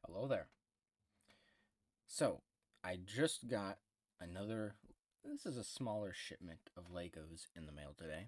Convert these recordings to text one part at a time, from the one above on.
Hello there. So, I just got another. This is a smaller shipment of Legos in the mail today,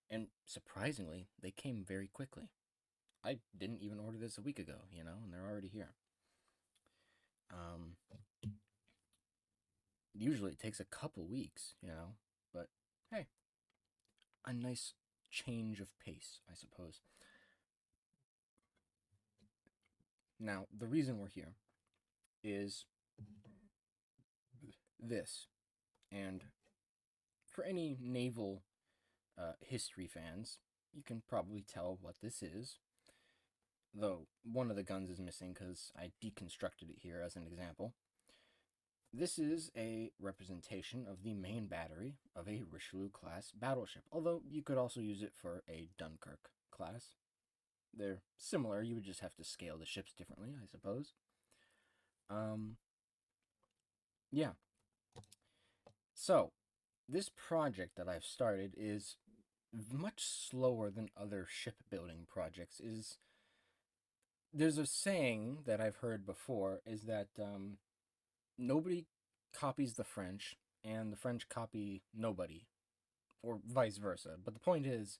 and surprisingly, they came very quickly. I didn't even order this a week ago, and they're already here. Um, Usually it takes a couple weeks, but hey, a nice change of pace, I suppose. Now, the reason we're here is this, and for any naval history fans, you can probably tell what this is. Though one of the guns is missing because I deconstructed it here as an example. This is a representation of the main battery of a Richelieu class battleship, although you could also use it for a Dunkirk class. They're similar, you would just have to scale the ships differently, I suppose. Um, yeah. So, this project that I've started is much slower than other shipbuilding projects. Is There's a saying that I've heard before is that nobody copies the French, and the French copy nobody, or vice versa. But the point is,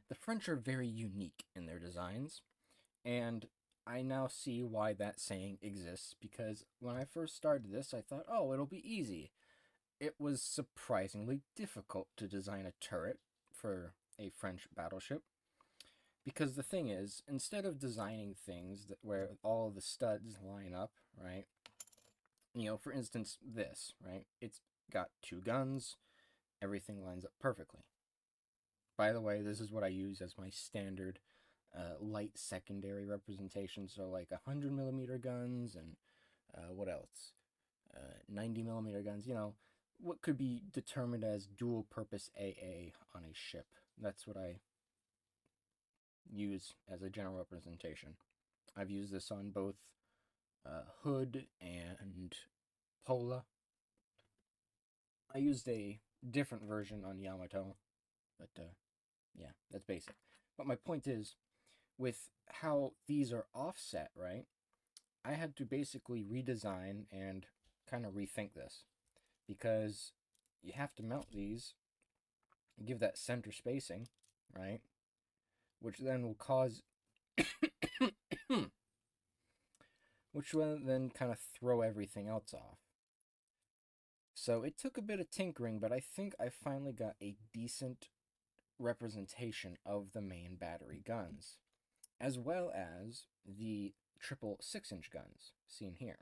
the French are very unique in their designs, and I now see why that saying exists because when I first started this, I thought, oh, it'll be easy. It was surprisingly difficult to design a turret for a French battleship because the thing is, instead of designing things that where all the studs line up, right? For instance, this, right? It's got two guns, everything lines up perfectly. By the way, this is what I use as my standard light secondary representation. So, like 100 millimeter guns and what else? 90 millimeter guns, what could be determined as dual purpose AA on a ship. That's what I use as a general representation. I've used this on both Hood and Pola. I used a different version on Yamato, but yeah, that's basic. But my point is, with how these are offset, right? I had to basically redesign and kind of rethink this because you have to mount these, give that center spacing, right? Which then will cause, which will then kind of throw everything else off. So it took a bit of tinkering, but I think I finally got a decent representation of the main battery guns, as well as the triple 6-inch guns seen here.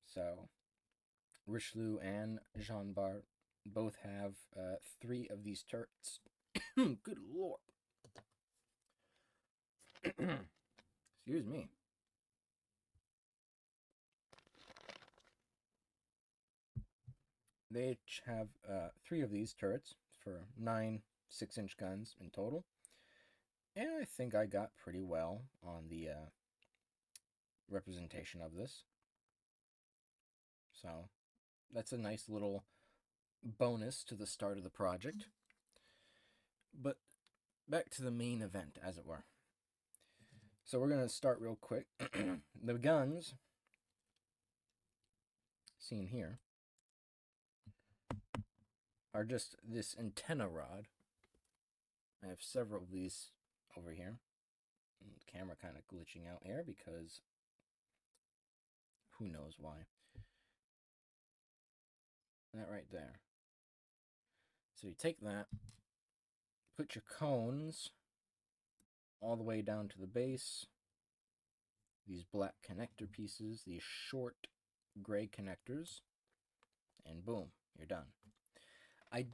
So Richelieu and Jean Bart both have three of these turrets. Good lord. Excuse me. They each have three of these turrets for nine 6-inch guns in total. And I think I got pretty well on the representation of this. So that's a nice little bonus to the start of the project. But back to the main event, as it were. So we're going to start real quick. The guns, seen here, are just this antenna rod. I have several of these over here. The camera kind of glitching out here because who knows why. That right there. So you take that, put your cones all the way down to the base. These black connector pieces, these short gray connectors, and boom, you're done. I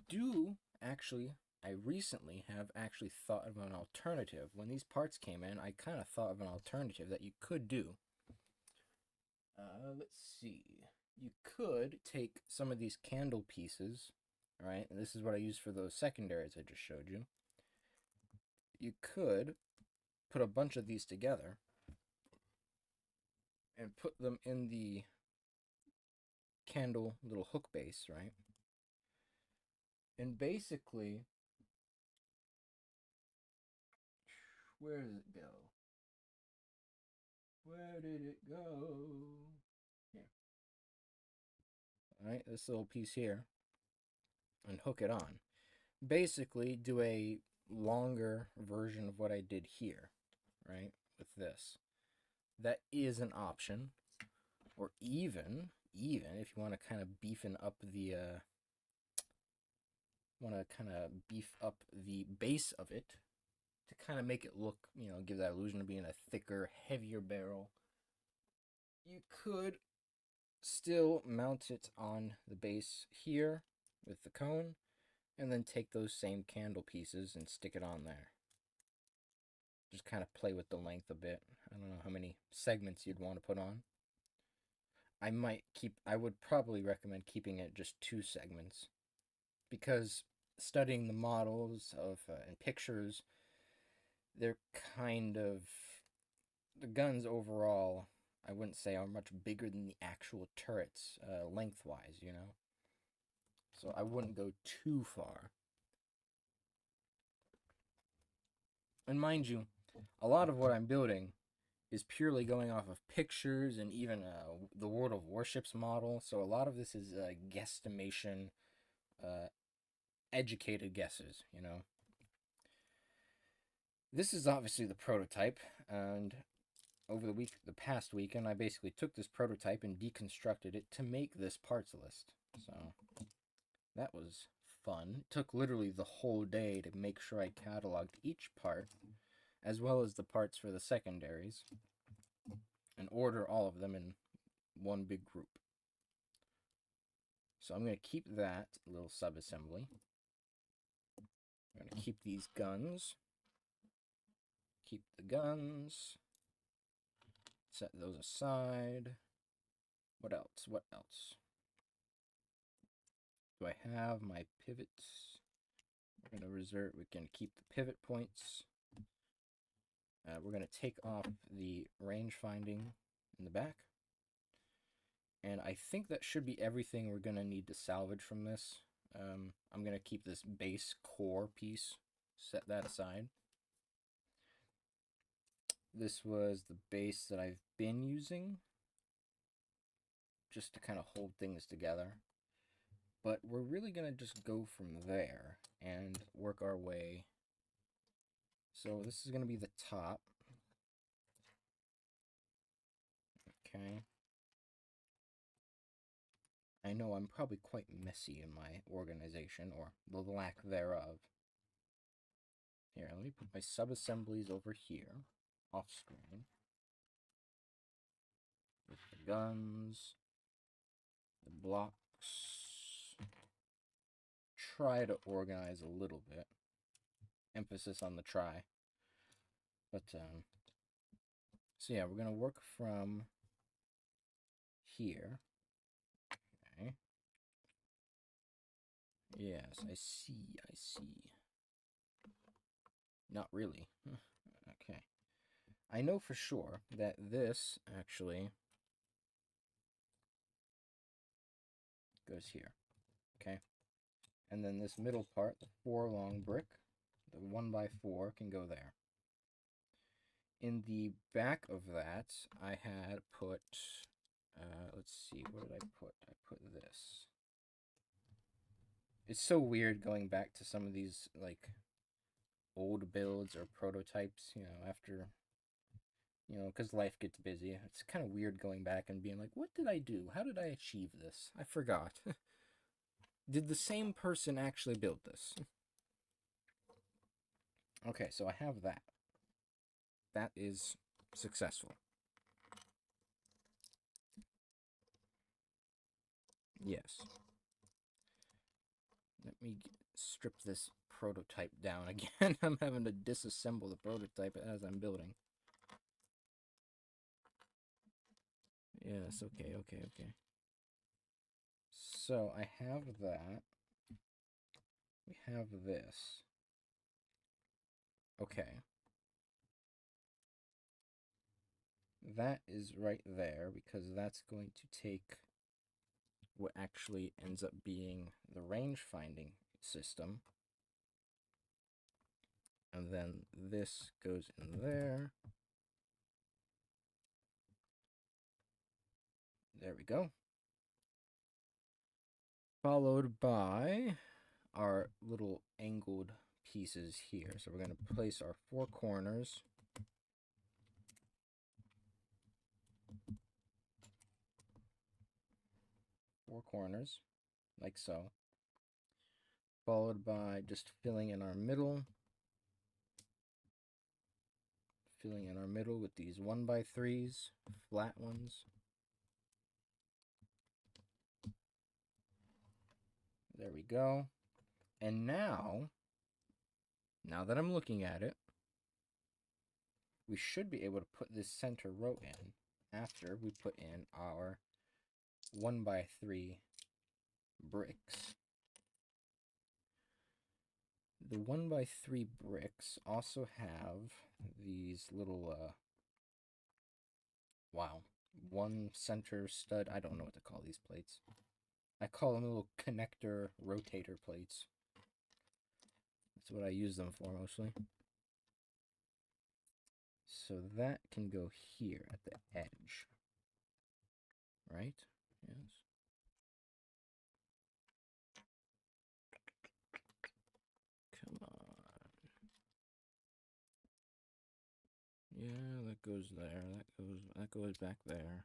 recently have actually thought of an alternative. When these parts came in, I kind of thought of an alternative that you could do. Let's see. You could take some of these candle pieces, right? And this is what I use for those secondaries I just showed you. You could put a bunch of these together and put them in the candle little hook base, right? And basically, where does it go? Where did it go? Here. All right, this little piece here, and hook it on. Basically, do a longer version of what I did here, right? With this. That is an option. Or even if you want to kind of beefing up the base of it to kind of make it look, give that illusion of being a thicker, heavier barrel. You could still mount it on the base here with the cone, and then take those same candle pieces and stick it on there. Just kind of play with the length a bit. I don't know how many segments you'd want to put on. I would probably recommend keeping it just 2 segments, because studying the models of and pictures, they're kind of, the guns overall, I wouldn't say are much bigger than the actual turrets lengthwise, So I wouldn't go too far. And mind you, a lot of what I'm building is purely going off of pictures and even the World of Warships model. So a lot of this is guesstimation, educated guesses, This is obviously the prototype, and over the past weekend, I basically took this prototype and deconstructed it to make this parts list. So that was fun. It took literally the whole day to make sure I cataloged each part, as well as the parts for the secondaries, and order all of them in one big group. So I'm going to keep that little sub-assembly. I'm going to keep these guns. Keep the guns. Set those aside. What else? What else? Do I have my pivots? We're going to reserve, we can keep the pivot points. We're going to take off the range finding in the back. And I think that should be everything we're going to need to salvage from this. I'm going to keep this base core piece, set that aside. This was the base that I've been using, just to kind of hold things together. But we're really going to just go from there and work our way. So this is going to be the top. Okay. I know I'm probably quite messy in my organization, or the lack thereof. Here, let me put my sub-assemblies over here, off screen. With the guns, the blocks. Try to organize a little bit. Emphasis on the try. But, so yeah, we're going to work from here. Okay. Yes, I see. Not really. Okay. I know for sure that this actually goes here. Okay. And then this middle part, the 4 long brick, the 1x4 can go there. In the back of that, I had put, let's see, what did I put? I put this. It's so weird going back to some of these, like, old builds or prototypes, after, because life gets busy. It's kind of weird going back and being like, what did I do? How did I achieve this? I forgot. Did the same person actually build this? Okay, so I have that. That is successful. Yes. Let me strip this prototype down again. I'm having to disassemble the prototype as I'm building. Yes, okay. So I have that. We have this. Okay. That is right there, because that's going to take what actually ends up being the range finding system. And then this goes in there. There we go. Followed by our little angled pieces here. So we're going to place our 4 corners. Four corners, like so. Followed by just filling in our middle. Filling in our middle with these 1x3s, flat ones. There we go. And now that I'm looking at it, we should be able to put this center row in after we put in our 1x3 bricks. The 1x3 bricks also have these little, one center stud. I don't know what to call these plates. I call them little connector rotator plates. That's what I use them for mostly. So that can go here at the edge. Right? Yes. Come on. Yeah, that goes there. That goes back there.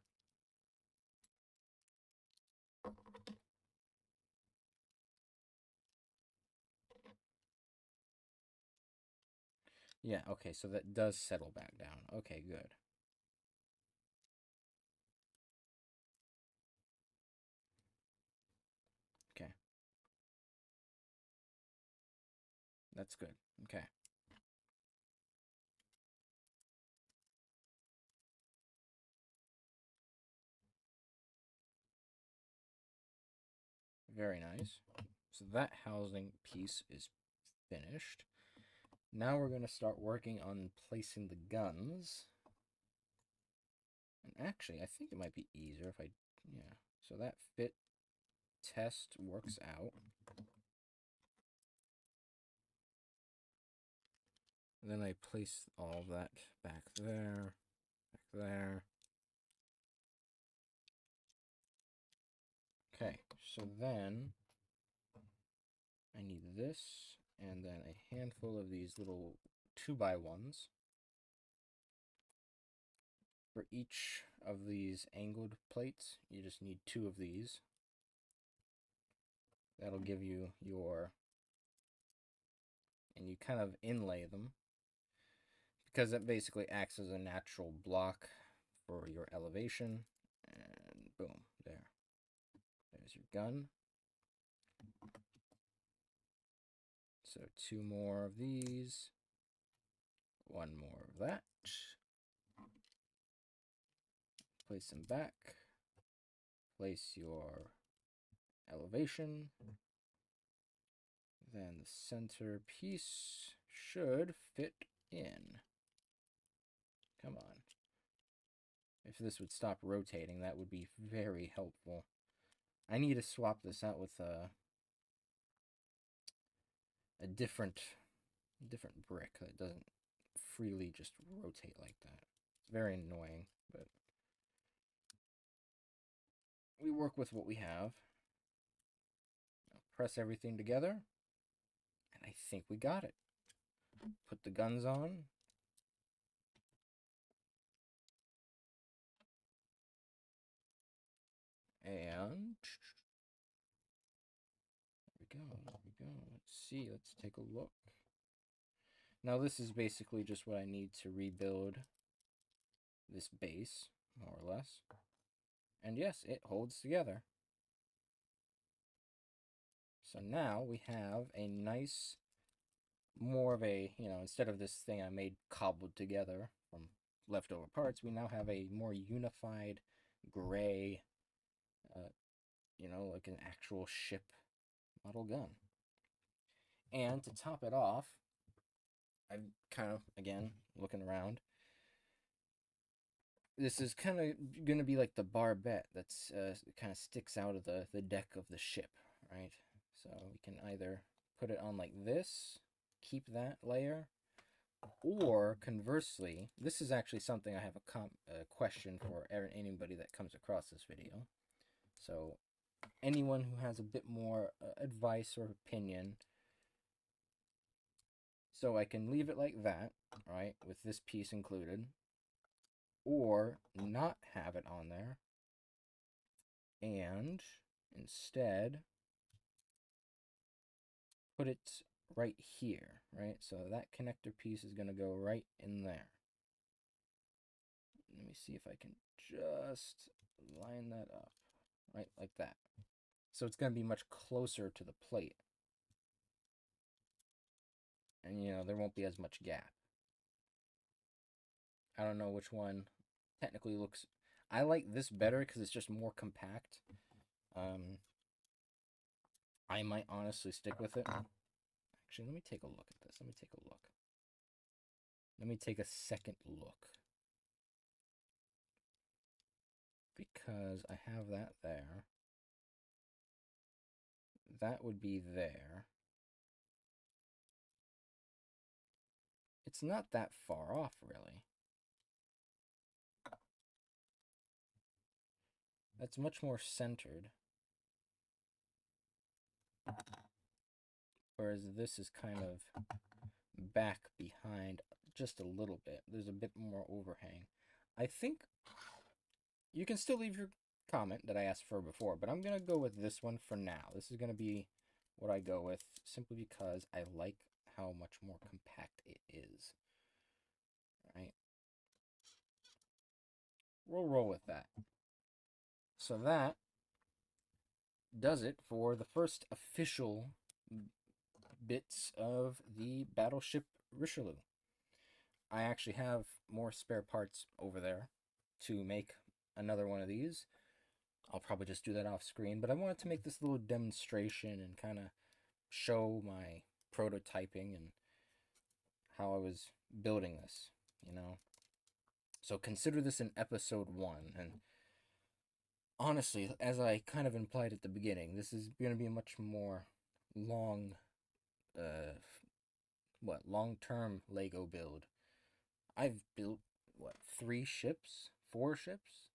Yeah, okay, so that does settle back down. Okay, good. Okay. That's good. Okay. Very nice. So that housing piece is finished. Now we're going to start working on placing the guns. And actually, I think it might be easier if I... Yeah. So that fit test works out. And then I place all that back there. Back there. Okay, so then I need this, and then a handful of these little 2x1s. For each of these angled plates, you just need 2 of these. That'll give you your... And you kind of inlay them, because it basically acts as a natural block for your elevation. And boom, there. There's your gun. So 2 more of these. 1 more of that. Place them back. Place your elevation. Then the center piece should fit in. Come on. If this would stop rotating, that would be very helpful. I need to swap this out with a different brick that doesn't freely just rotate like that. It's very annoying, but we work with what we have. Now press everything together, and I think we got it. Put the guns on. And there we go. Let's see. Let's take a look. Now this is basically just what I need to rebuild this base, more or less. And yes, it holds together. So now we have a nice, more of a, instead of this thing I made cobbled together from leftover parts, we now have a more unified gray, like an actual ship model gun. And to top it off, I'm kind of, again, looking around. This is kind of going to be like the barbette that's kind of sticks out of the deck of the ship, right? So we can either put it on like this, keep that layer, or conversely, this is actually something I have a question for anybody that comes across this video. So anyone who has a bit more advice or opinion, so I can leave it like that, right, with this piece included, or not have it on there, and instead put it right here, right? So that connector piece is going to go right in there. Let me see if I can just line that up, right, like that. So it's going to be much closer to the plate. And, you know, there won't be as much gap. I don't know which one technically looks... I like this better because it's just more compact. I might honestly stick with it. Actually, let me take a look at this. Let me take a look. Let me take a second look. Because I have that there. That would be there. It's not that far off, really. That's much more centered. Whereas this is kind of back behind just a little bit. There's a bit more overhang. I think you can still leave your comment that I asked for before, but I'm going to go with this one for now. This is going to be what I go with simply because I like how much more compact it is. Right? We'll roll with that. So that does it for the first official bits of the battleship Richelieu. I actually have more spare parts over there to make another one of these. I'll probably just do that off screen, but I wanted to make this little demonstration and kind of show my prototyping and how I was building this, you know. So consider this an episode 1, and honestly, as I kind of implied at the beginning, this is going to be a much more long-term Lego build. I've built, 3 ships? 4 ships?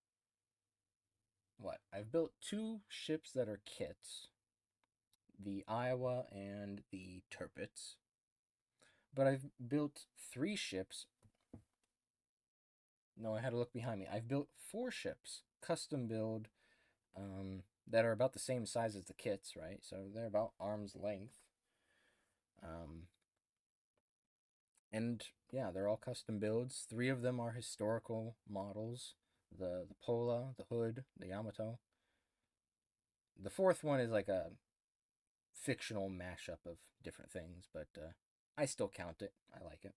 I've built 2 ships that are kits. The Iowa and the Tirpitz. But I've built 3 ships. No, I had to look behind me. I've built 4 ships, custom build, that are about the same size as the kits, right? So they're about arm's length. And yeah, they're all custom builds. 3 of them are historical models. The Pola, the Hood, the Yamato. The 4th one is like a fictional mashup of different things, but I still count it. I like it.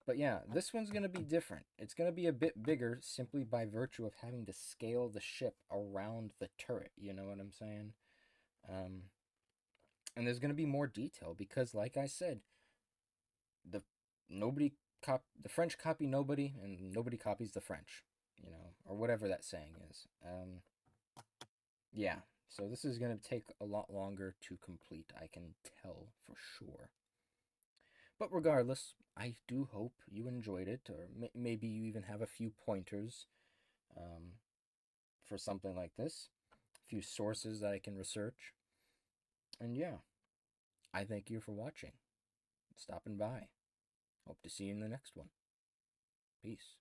But yeah, this one's going to be different. It's going to be a bit bigger simply by virtue of having to scale the ship around the turret. You know what I'm saying? And there's going to be more detail because, like I said, the French copy nobody, and nobody copies the French. You know, or whatever that saying is. Yeah. So this is going to take a lot longer to complete. I can tell for sure. But regardless, I do hope you enjoyed it, or maybe you even have a few pointers for something like this, a few sources that I can research. And yeah, I thank you for watching, stopping by. Hope to see you in the next one. Peace.